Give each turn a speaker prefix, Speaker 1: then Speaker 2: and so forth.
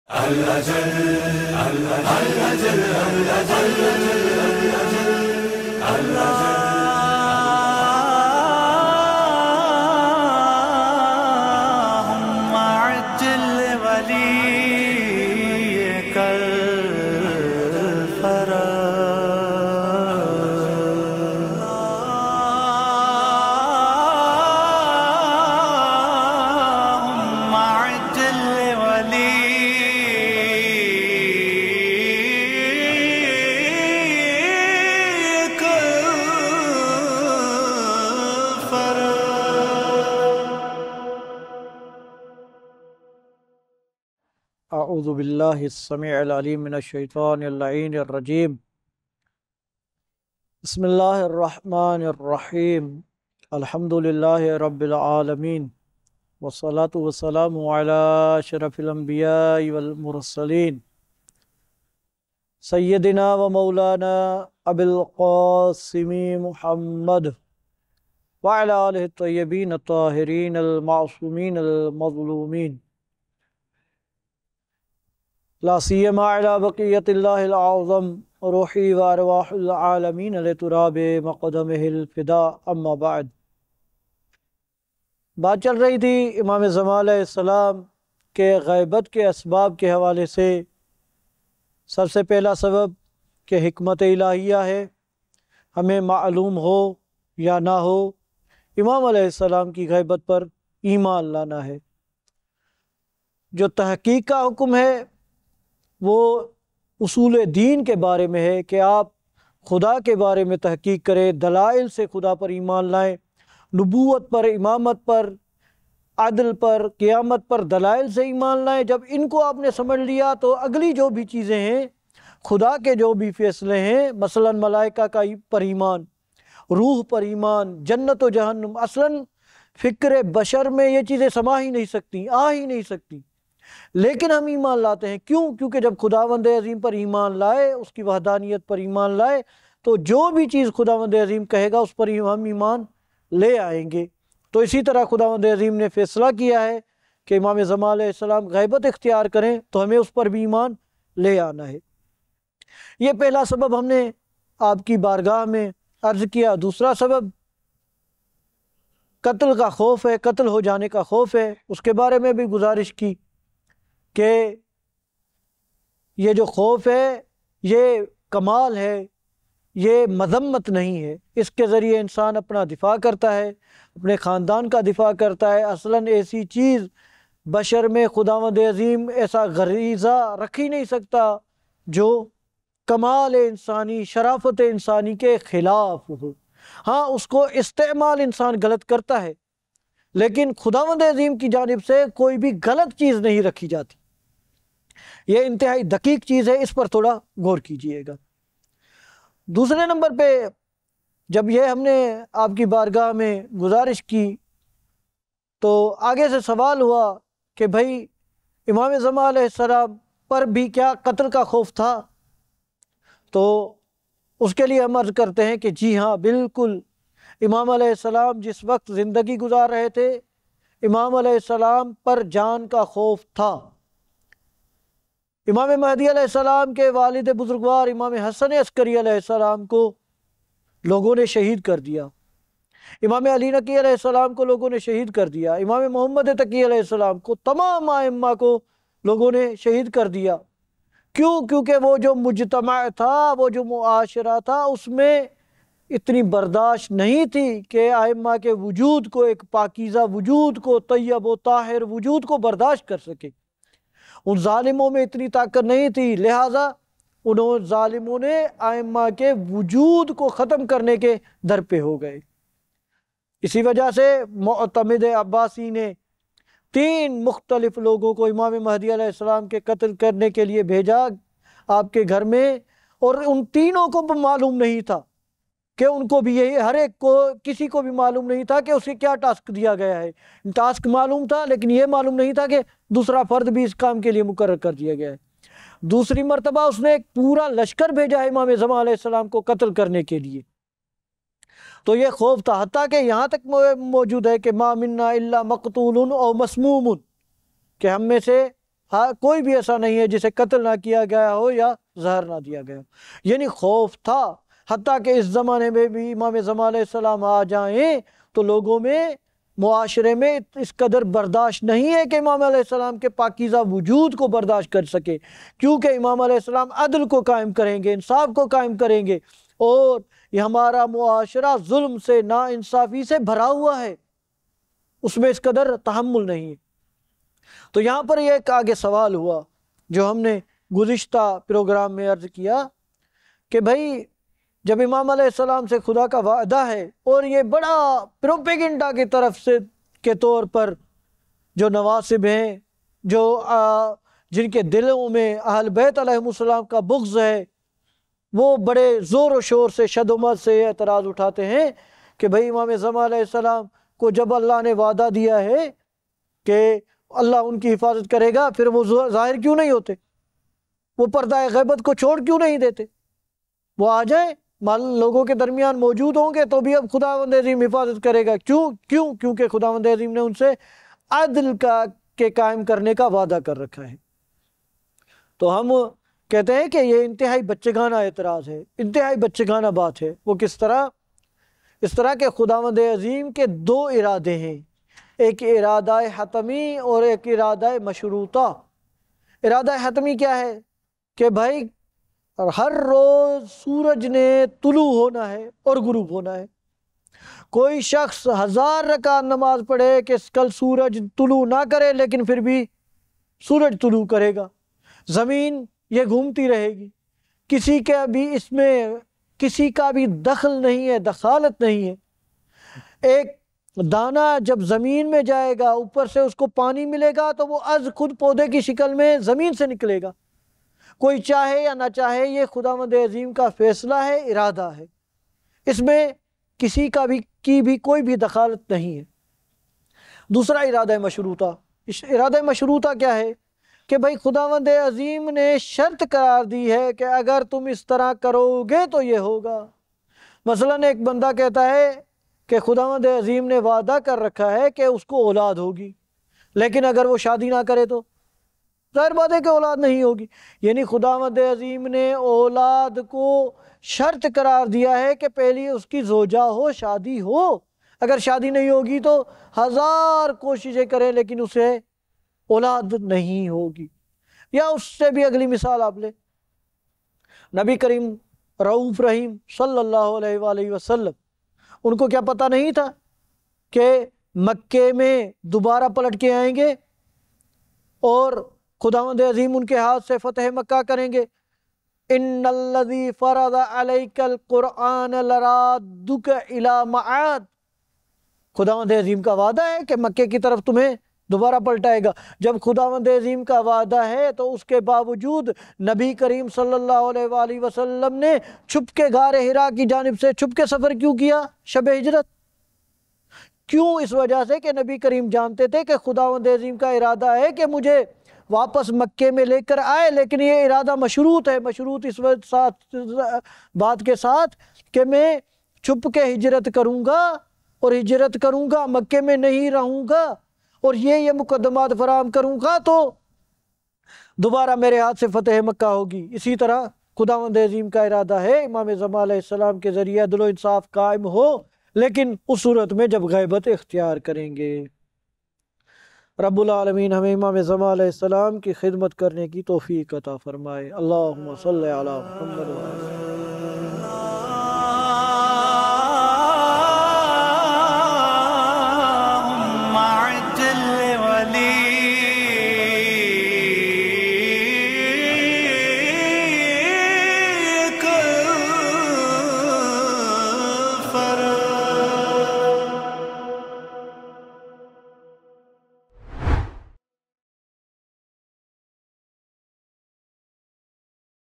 Speaker 1: اللهم عجل وليك اللهم عجل وليك
Speaker 2: اعوذ باللہ السمیع العلیم من الشیطان اللعین الرجیم بسم اللہ الرحمن الرحیم الحمدللہ رب العالمین والصلاة والسلام علی اشرف الانبیاء والمرسلین سیدنا و مولانا ابی القاسم محمد وعلی آلہ الطیبین الطاہرین المعصومین المظلومین لا سیما علی بقیت اللہ العظم روحی و ارواح العالمین لتراب مقدمہ الفدا اما بعد۔ بات چل رہی تھی امام زمان علیہ السلام کے غیبت کے اسباب کے حوالے سے۔ سب سے پہلا سبب کہ حکمت الہیہ ہے، ہمیں معلوم ہو یا نہ ہو امام علیہ السلام کی غیبت پر ایمان لانا ہے۔ جو تحقیق کا حکم ہے وہ اصول دین کے بارے میں ہے کہ آپ خدا کے بارے میں تحقیق کریں، دلائل سے خدا پر ایمان لائیں، نبوت پر، امامت پر، عدل پر، قیامت پر دلائل سے ایمان لائیں۔ جب ان کو آپ نے سمجھ لیا تو اگلی جو بھی چیزیں ہیں، خدا کے جو بھی فیصلے ہیں، مثلا ملائکہ کا پر ایمان، روح پر ایمان، جنت و جہنم، اصلا فکر بشر میں یہ چیزیں سما ہی نہیں سکتی، آ ہی نہیں سکتی، لیکن ہم ایمان لاتے ہیں۔ کیوں؟ کیونکہ جب خداوند عظیم پر ایمان لائے، اس کی وحدانیت پر ایمان لائے، تو جو بھی چیز خداوند عظیم کہے گا اس پر ہم ایمان لے آئیں گے۔ تو اسی طرح خداوند عظیم نے فیصلہ کیا ہے کہ امام زمان علیہ السلام غیبت اختیار کریں تو ہمیں اس پر بھی ایمان لے آنا ہے۔ یہ پہلا سبب ہم نے آپ کی بارگاہ میں عرض کیا۔ دوسرا سبب قتل کا خوف ہے، قتل ہو جانے کا خوف ہے۔ اس کے بارے میں بھی گزارش کی کہ یہ جو خوف ہے یہ کمال ہے، یہ مذمت نہیں ہے۔ اس کے ذریعے انسان اپنا دفاع کرتا ہے، اپنے خاندان کا دفاع کرتا ہے۔ اصلاً ایسی چیز بشر میں خداوند عظیم ایسا غریزہ رکھ ہی نہیں سکتا جو کمال انسانی، شرافت انسانی کے خلاف ہو۔ ہاں، اس کو استعمال انسان غلط کرتا ہے، لیکن خداوند عظیم کی جانب سے کوئی بھی غلط چیز نہیں رکھی جاتی۔ یہ انتہائی دقیق چیز ہے، اس پر تھوڑا غور کیجئے گا۔ دوسرے نمبر پہ جب یہ ہم نے آپ کی بارگاہ میں گزارش کی تو آگے سے سوال ہوا کہ بھائی امام زمان علیہ السلام پر بھی کیا قتل کا خوف تھا؟ تو اس کے لیے ہم عرض کرتے ہیں کہ جی ہاں، بالکل۔ امام علیہ السلام جس وقت زندگی گزار رہے تھے، امام علیہ السلام پر جان کا خوف تھا۔ امام مہدی علیہ السلام کے والد بزرگوار امام حسن عسکری علیہ السلام کو لوگوں نے شہید کر دیا، امام علی نقی علیہ السلام کو لوگوں نے شہید کر دیا، امام محمد تقی علیہ السلام کو، تمام ائمہ کو لوگوں نے شہید کر دیا۔ کیوں؟ کیونکہ وہ جو مجتمع تھا، وہ جو معاشرہ تھا، اس میں اتنی برداشت نہیں تھی کہ ائمہ کے وجود کو، ایک پاکیزہ وجود کو، طیب و طاہر وجود کو برداشت کر سکے۔ ان ظالموں میں اتنی طاقت نہیں تھی، لہٰذا انہوں ظالموں نے ائمہ کے وجود کو ختم کرنے کے در پہ ہو گئے۔ اسی وجہ سے معتمد عباسی نے 3 مختلف لوگوں کو امام مہدی علیہ السلام کے قتل کرنے کے لیے بھیجا آپ کے گھر میں، اور ان تینوں کو معلوم نہیں تھا کہ ان کو بھی یہی، ہر ایک کو، کسی کو بھی معلوم نہیں تھا کہ اسے کیا ٹاسک دیا گیا ہے۔ ٹاسک معلوم تھا لیکن یہ معلوم نہیں تھا کہ دوسرا فرد بھی اس کام کے لیے مقرر کر دیا گیا ہے۔ دوسری مرتبہ اس نے ایک پورا لشکر بھیجا ہے امام زمان علیہ السلام کو قتل کرنے کے لیے۔ تو یہ خوف تھا، حتیٰ کہ یہاں تک موجود ہے کہ ما منا الا مقتول او مسموم، کہ ہم میں سے کوئی بھی ایسا نہیں ہے جسے قتل نہ کیا گیا ہو یا زہر نہ دیا گیا ہو. یعنی خوف تھا، حتیٰ کہ اس زمانے میں بھی امام زمان علیہ السلام آ جائیں تو لوگوں میں، معاشرے میں اس قدر برداشت نہیں ہے کہ امام علیہ السلام کے پاکیزہ وجود کو برداشت کر سکے، کیونکہ امام علیہ السلام عدل کو قائم کریں گے، انصاف کو قائم کریں گے، اور یہ ہمارا معاشرہ ظلم سے، نا انصافی سے بھرا ہوا ہے، اس میں اس قدر تحمل نہیں ہے. تو یہاں پر یہ ایک آگے سوال ہوا جو ہم نے گزشتہ پروگرام میں عرض کیا کہ بھائی جب امام علیہ السلام سے خدا کا وعدہ ہے اور یہ بڑا پروپیگنڈا کی طرف سے کے طور پر جو نواسب ہیں، جو جن کے دلوں میں اہل بیت علیہ السلام کا بغض ہے، وہ بڑے زور و شور سے، شد و مد سے اعتراض اٹھاتے ہیں کہ بھئی امام زمان علیہ السلام کو جب اللہ نے وعدہ دیا ہے کہ اللہ ان کی حفاظت کرے گا، پھر وہ ظاہر کیوں نہیں ہوتے؟ وہ پردہ غیبت کو چھوڑ کیوں نہیں دیتے؟ وہ آ جائیں، لوگوں کے درمیان موجود ہوں گے تو بھی اب خداوند عظیم حفاظت کرے گا. کیونکہ خداوند عظیم نے ان سے عدل کے قائم کرنے کا وعدہ کر رکھا ہے. تو ہم کہتے ہیں کہ یہ انتہائی بچگانہ اعتراض ہے، انتہائی بچگانہ بات ہے. وہ کس طرح؟ اس طرح کہ خداوند عظیم کے دو ارادے ہیں، ایک ارادہ حتمی اور ایک ارادہ مشروطہ. ارادہ حتمی کیا ہے؟ کہ بھائی ہر روز سورج نے طلوع ہونا ہے اور غروب ہونا ہے. کوئی شخص 1000 رکعت نماز پڑھے کہ کل سورج طلوع نہ کرے لیکن پھر بھی سورج طلوع کرے گا. زمین یہ گھومتی رہے گی، کسی کا بھی اس میں کسی کا بھی دخل نہیں ہے، دخالت نہیں ہے. ایک دانہ جب زمین میں جائے گا، اوپر سے اس کو پانی ملے گا تو وہ از خود پودے کی شکل میں زمین سے نکلے گا. کوئی چاہے یا نہ چاہے، یہ خداوند عظیم کا فیصلہ ہے، ارادہ ہے، اس میں کسی کی بھی کوئی بھی دخالت نہیں ہے. دوسرا ارادہ مشروطہ. ارادہ مشروطہ کیا ہے؟ کہ بھائی خداوند عظیم نے شرط قرار دی ہے کہ اگر تم اس طرح کرو گے تو یہ ہوگا. مثلا ایک بندہ کہتا ہے کہ خداوند عظیم نے وعدہ کر رکھا ہے کہ اس کو اولاد ہوگی، لیکن اگر وہ شادی نہ کرے تو ظاہر بات ہے کہ اولاد نہیں ہوگی. یعنی خداوند عظیم نے اولاد کو شرط قرار دیا ہے کہ پہلی اس کی زوجہ ہو، شادی ہو. اگر شادی نہیں ہوگی تو 1000 کوششیں کریں لیکن اسے اولاد نہیں ہوگی. یا اس سے بھی اگلی مثال آپ لیں، نبی کریم رؤوف رحیم صلی اللہ علیہ وآلہ وسلم، ان کو کیا پتہ نہیں تھا کہ مکے میں دوبارہ پلٹ کے آئیں گے اور خداوند عظیم ان کے ہاتھ سے فتح مکہ کریں گے؟ ان الذی فرض علیک القرآن لرادک الی معاد. خداوند عظیم کا وعدہ ہے کہ مکے کی طرف تمہیں دوبارہ پلٹائے گا. جب خداوند عظیم کا وعدہ ہے تو اس کے باوجود نبی کریم صلی اللہ علیہ وآلہ وسلم نے چھپ کے غار حرا کی جانب سے چھپ کے سفر کیوں کیا شب ہجرت؟ کیوں؟ اس وجہ سے کہ نبی کریم جانتے تھے کہ خداوند عظیم کا ارادہ ہے کہ مجھے واپس مکے میں لے کر آئے، لیکن یہ ارادہ مشروط ہے. مشروط اس بات کے ساتھ کہ میں چھپ کے ہجرت کروں گا اور ہجرت کروں گا، مکے میں نہیں رہوں گا اور یہ مقدمات فراہم کروں گا تو دوبارہ میرے ہاتھ سے فتح مکہ ہوگی. اسی طرح خداوند عظیم کا ارادہ ہے امام زمان علیہ السلام کے ذریعے عدل و انصاف قائم ہو، لیکن اس صورت میں جب غیبت اختیار کریں گے. رب العالمین ہمیں امام زمان علیہ السلام کی خدمت کرنے کی توفیق عطا فرمائے. اللہم صلی علی محمد و علی